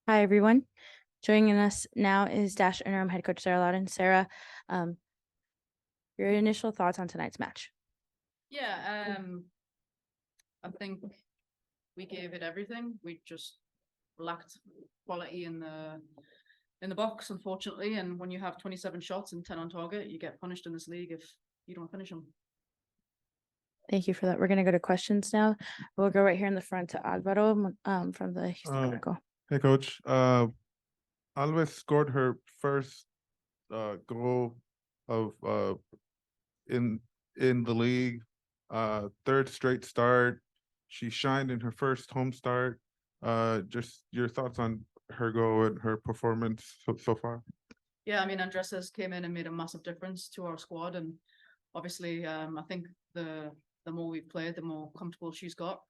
Hi, everyone. Joining us now is Dash Interim Head Coach Sarah Lowdon. Sarah, um, your initial thoughts on tonight's match? Yeah, I think we gave it everything. We just lacked quality in the box, unfortunately. And when you have 27 shots and 10 on target, you get punished in this league if you don't finish them. Thank you for that. We're going to go to questions now. We'll go right here in the front to Alvaro from the Houston Chronicle. Hey, Coach. Alves scored her first goal of in the league, third straight start. She shined in her first home start. Just your thoughts on her goal and her performance so far? Yeah, I mean, Andressa's came in and made a massive difference to our squad. And obviously, I think the more we've played, the more comfortable she's got.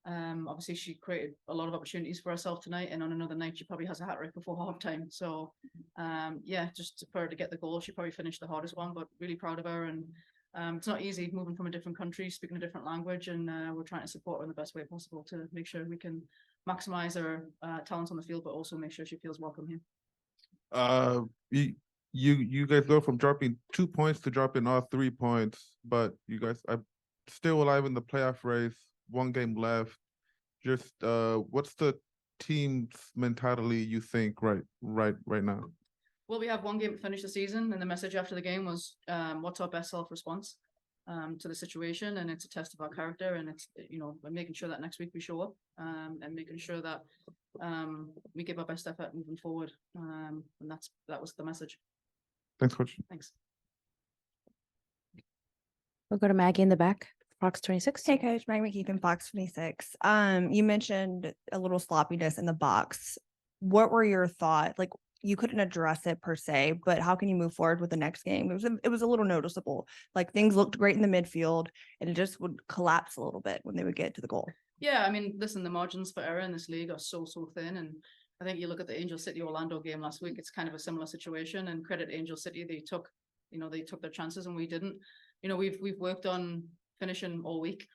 Obviously, she created a lot of opportunities for herself tonight, and on another night, she probably has a hat trick before halftime. So, yeah, just for her to get the goal, she probably finished the hardest one, but really proud of her. And it's not easy moving from a different country, speaking a different language, and we're trying to support her in the best way possible to make sure we can maximize her talents on the field, but also make sure she feels welcome here. You guys go from dropping 2 points to dropping all 3 points, but you guys are still alive in the playoff race. One game left. Just what's the team's mentality you think right now? Well, we have one game to finish the season, and the message after the game was, "What's our best self response to the situation?" And it's a test of our character, and it's we're making sure that next week we show up and making sure that we give our best effort moving forward. And that was the message. Thanks, Coach. Thanks. We'll go to Maggie in the back, Fox 26. Hey, Coach. Maggie McKeith, Fox 26. You mentioned a little sloppiness in the box. What were your thoughts? Like, you couldn't address it per se, but how can you move forward with the next game? It was a little noticeable. Like, things looked great in the midfield, and it just would collapse a little bit when they would get to the goal. Yeah, I mean, listen, the margins for error in this league are so thin, and I think you look at the Angel City Orlando game last week, it's kind of a similar situation. And credit Angel City, they took their chances and we didn't. We've worked on finishing all week.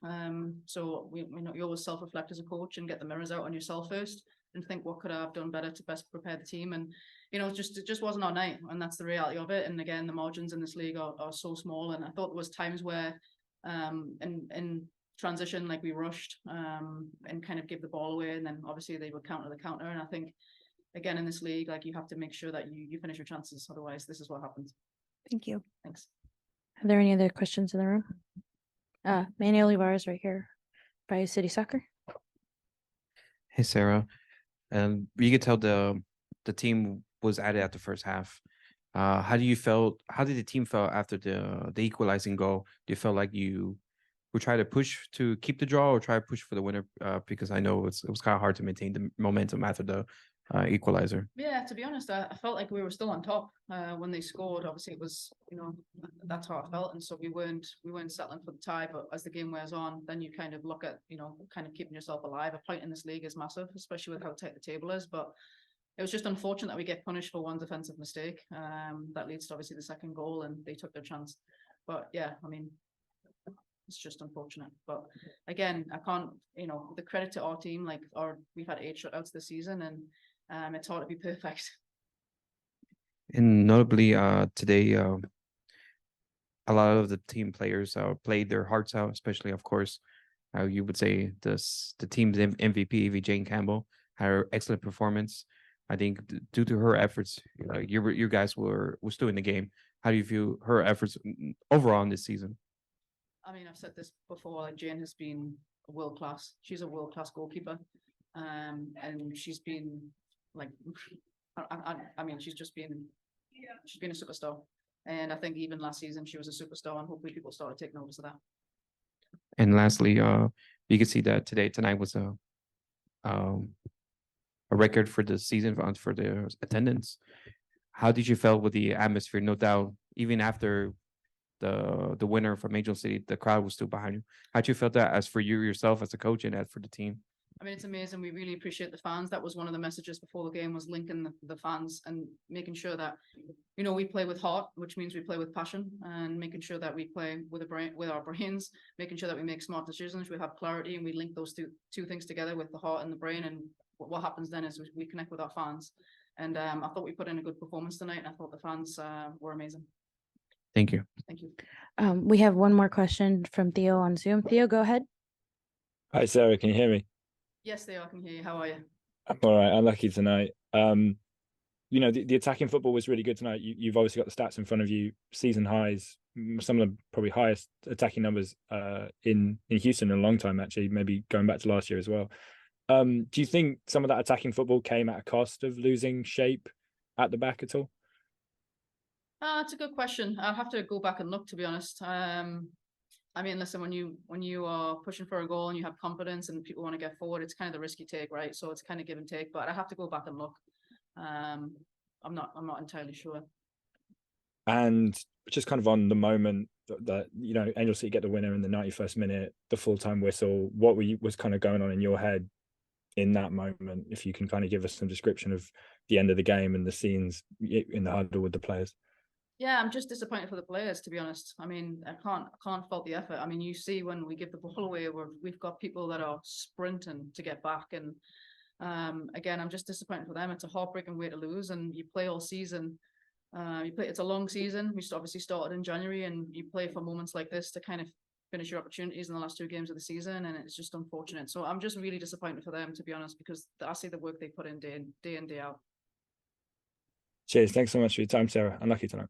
So you always self-reflect as a coach and get the mirrors out on yourself first and think, what could I have done better to best prepare the team? And it just wasn't our night, and that's the reality of it. And again, the margins in this league are so small. And I thought there was times where in transition, like we rushed and kind of give the ball away, and then obviously they would counter the counter. And I think again in this league, like you have to make sure that you finish your chances, otherwise this is what happens. Thank you. Thanks. Are there any other questions in the room? Manuel Ibarra's right here by City Soccer. Hey, Sarah. And you could tell the team was at it at the first half. How did the team feel after the equalizing goal? Do you feel like you would try to push to keep the draw or try to push for the winner? Because I know it was kind of hard to maintain the momentum after the equalizer. Yeah, to be honest, I felt like we were still on top when they scored. Obviously, it was that's how I felt, and so we weren't settling for the tie. But as the game wears on, then you kind of look at kind of keeping yourself alive. A point in this league is massive, especially with how tight the table is. But it was just unfortunate that we get punished for one defensive mistake. That leads to obviously the second goal, and they took their chance. But yeah, I mean, it's just unfortunate. But again, I can't, the credit to our team, we've had 8 shutouts this season, and it's hard to be perfect. And notably, today, a lot of the team players played their hearts out, especially, of course, you would say the team's MVP, Jane Campbell, had an excellent performance. I think due to her efforts, you guys were still in the game. How do you view her efforts overall in this season? I mean, I've said this before, like Jane has been world class. She's a world class goalkeeper. And she's been like, I mean, she's been a superstar. And I think even last season she was a superstar, and hopefully people started taking notice of that. And lastly, you can see that tonight was a record for the season for the attendance. How did you feel with the atmosphere? No doubt, even after the winner from Angel City, the crowd was still behind you. How'd you felt that as for you yourself as a coach and as for the team? I mean, it's amazing. We really appreciate the fans. That was one of the messages before the game, was linking the fans and making sure that, we play with heart, which means we play with passion, and making sure that we play with our brains, making sure that we make smart decisions, we have clarity, and we link those two things together with the heart and the brain, and what happens then is we connect with our fans. And I thought we put in a good performance tonight, and I thought the fans were amazing. Thank you. Thank you. We have one more question from Theo on Zoom. Theo, go ahead. Hi, Sarah. Can you hear me? Yes, they are. I can hear you. How are you? I'm all right. Unlucky tonight. You know, the attacking football was really good tonight. You've obviously got the stats in front of you, season highs, some of the probably highest attacking numbers in Houston in a long time, actually, maybe going back to last year as well. Do you think some of that attacking football came at a cost of losing shape at the back at all? It's a good question. I'll have to go back and look, to be honest. I mean, listen, when you are pushing for a goal and you have confidence and people want to get forward, it's kind of the risk you take, right? So it's kind of give and take. But I have to go back and look. I'm not entirely sure. And just kind of on the moment that you know, Angel City get the winner in the 91st minute, the full-time whistle. What was kind of going on in your head in that moment? If you can kind of give us some description of the end of the game and the scenes in the huddle with the players. Yeah, I'm just disappointed for the players, to be honest. I mean, I can't fault the effort. I mean, you see when we give the ball away, we've got people that are sprinting to get back, and again, I'm just disappointed for them. It's a heartbreaking way to lose, and you play all season. It's a long season. We obviously started in January, and you play for moments like this to kind of finish your opportunities in the last 2 games of the season, and it's just unfortunate. So I'm just really disappointed for them, to be honest, because I see the work they put in day in, day out. Cheers. Thanks so much for your time, Sarah. Unlucky tonight.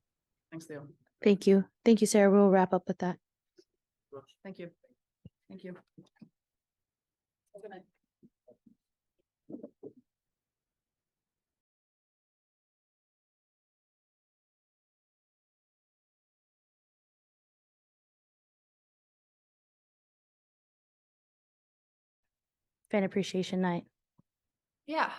Thanks, Theo. Thank you. Thank you, Sarah. We'll wrap up with that. Thank you. Thank you. Good night. Fan appreciation night. Yeah,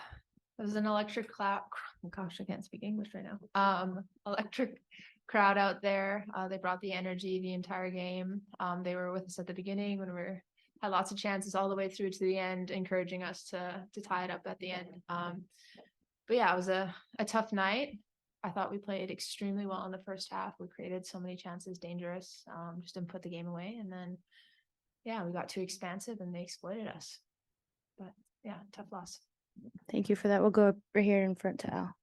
it was an electric crowd. Gosh, I can't speak English right now. Electric crowd out there. They brought the energy the entire game. They were with us at the beginning when had lots of chances all the way through to the end, encouraging us to tie it up at the end. But yeah, it was a tough night. I thought we played extremely well in the first half. We created so many chances, dangerous, just didn't put the game away. And then, yeah, we got too expansive and they exploited us. But yeah, tough loss. Thank you for that. We'll go right here in front to Al.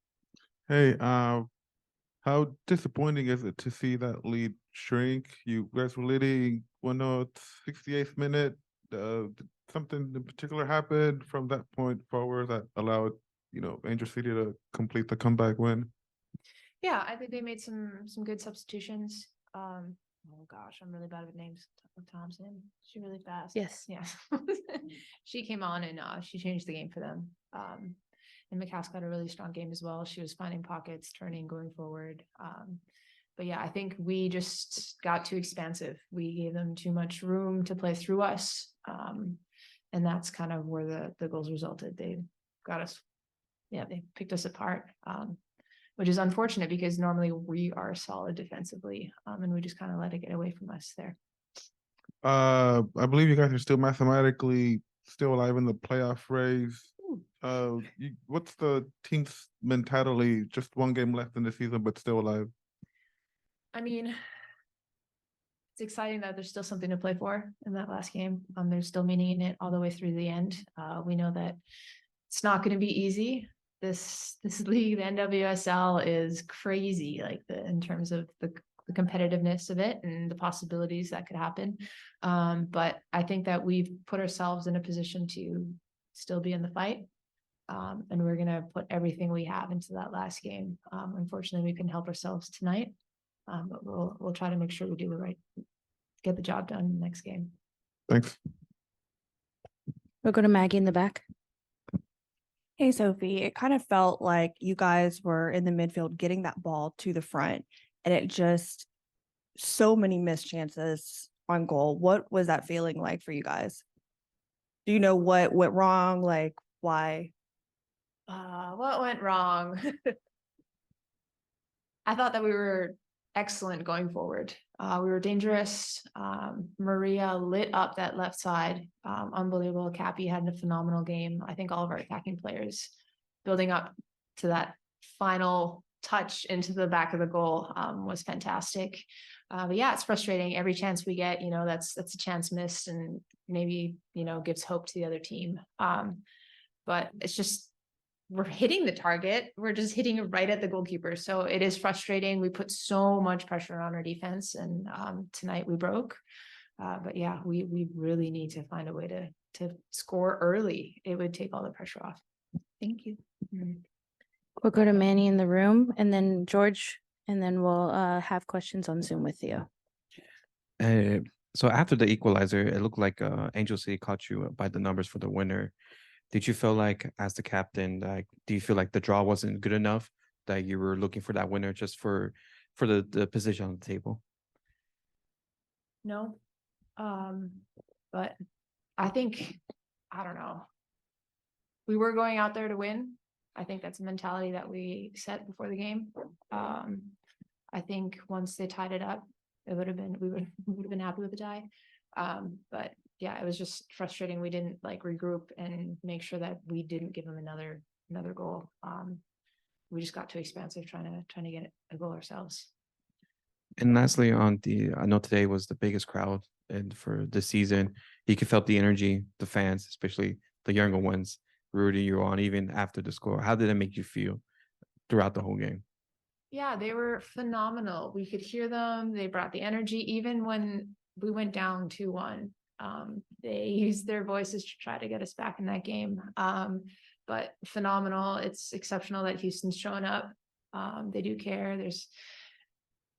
Hey, how disappointing is it to see that lead shrink? You guys were leading 1-0 68th minute. Did something in particular happened from that point forward that allowed, you know, Angel City to complete the comeback win? Yeah, I think they made some good substitutions. Oh gosh, I'm really bad with names. Thompson, she really fast. Yes. Yeah. She came on and she changed the game for them. And McCaskill had a really strong game as well. She was finding pockets, turning, going forward. But yeah, I think we just got too expansive. We gave them too much room to play through us. And that's kind of where the goals resulted. They got us, yeah, they picked us apart. Which is unfortunate because normally we are solid defensively, and we just kind of let it get away from us there. I believe you guys are still mathematically still alive in the playoff race. What's the team's mentality? Just 1 game left in the season, but still alive. I mean, it's exciting that there's still something to play for in that last game. There's still meaning in it all the way through the end. We know that it's not going to be easy. This league, the NWSL, is crazy, like in terms of the competitiveness of it and the possibilities that could happen. But I think that we've put ourselves in a position to still be in the fight. And we're going to put everything we have into that last game. Unfortunately, we couldn't help ourselves tonight. But we'll try to make sure we do get the job done in the next game. Thanks. We'll go to Maggie in the back. Hey, Sophie, it kind of felt like you guys were in the midfield getting that ball to the front, and it just so many missed chances on goal. What was that feeling like for you guys? Do you know what went wrong? Like, why? What went wrong? I thought that we were excellent going forward. We were dangerous. Maria lit up that left side. Unbelievable. Cappy had a phenomenal game. I think all of our attacking players building up to that final touch into the back of the goal was fantastic. But yeah, it's frustrating. Every chance we get, that's a chance missed and maybe, gives hope to the other team. but it's just, we're hitting the target. We're just hitting it right at the goalkeeper. So it is frustrating. We put so much pressure on our defense, and tonight we broke. But yeah, we really need to find a way to score early. It would take all the pressure off. Thank you. We'll go to Manny in the room and then George, and then we'll have questions on Zoom with you. So after the equalizer, it looked like Angel City caught you by the numbers for the winner. Did you feel like, as the captain, like, do you feel like the draw wasn't good enough, that you were looking for that winner just for the position on the table? No. But I think, I don't know. We were going out there to win. I think that's a mentality that we set before the game. I think once they tied it up, it would have been, we would have been happy with the tie. But yeah, it was just frustrating. We didn't like regroup and make sure that we didn't give them another goal. We just got too expansive trying to get a goal ourselves. And lastly, I know today was the biggest crowd and for the season. You could felt the energy, the fans, especially the younger ones, rooting you on even after the score. How did it make you feel throughout the whole game? Yeah, they were phenomenal. We could hear them. They brought the energy. Even when we went down 2-1, they used their voices to try to get us back in that game. But phenomenal. It's exceptional that Houston's showing up. They do care. There's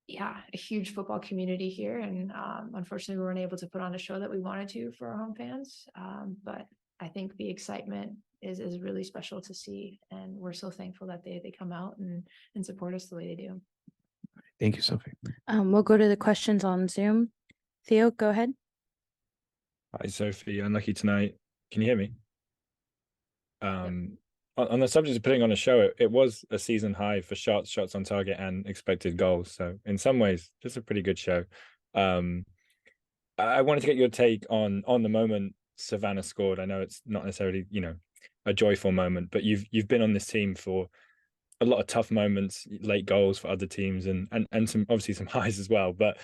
a huge football community here. And unfortunately, we weren't able to put on a show that we wanted to for our home fans. But I think the excitement is really special to see. And we're so thankful that they come out and support us the way they do. Thank you, Sophie. We'll go to the questions on Zoom. Theo, go ahead. Hi, Sophie. Unlucky tonight. Can you hear me? On the subject of putting on a show, it was a season high for shots on target and expected goals. So in some ways, just a pretty good show. I wanted to get your take on the moment Savannah scored. I know it's not necessarily, a joyful moment, but you've been on this team for a lot of tough moments, late goals for other teams, and some obviously some highs as well. But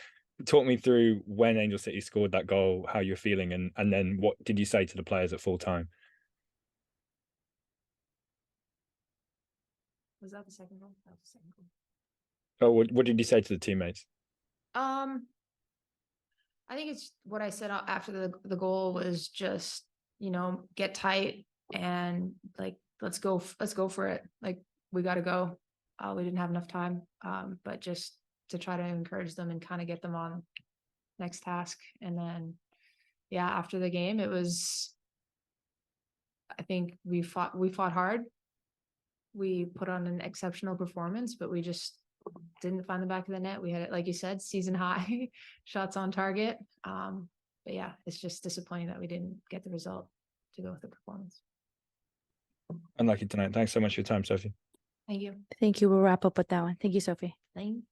talk me through when Angel City scored that goal, how you're feeling, and then what did you say to the players at full time? Was that the second goal? That was the second goal. Oh, what did you say to the teammates? I think it's what I said after the goal was just, get tight and like, let's go for it. Like, we got to go. We didn't have enough time. But just to try to encourage them and kind of get them on next task. And then, after the game, I think we fought hard. We put on an exceptional performance, but we just didn't find the back of the net. We had it, like you said, season high shots on target. But yeah, it's just disappointing that we didn't get the result to go with the performance. Unlucky tonight. Thanks so much for your time, Sophie. Thank you. Thank you. We'll wrap up with that one. Thank you, Sophie. Thank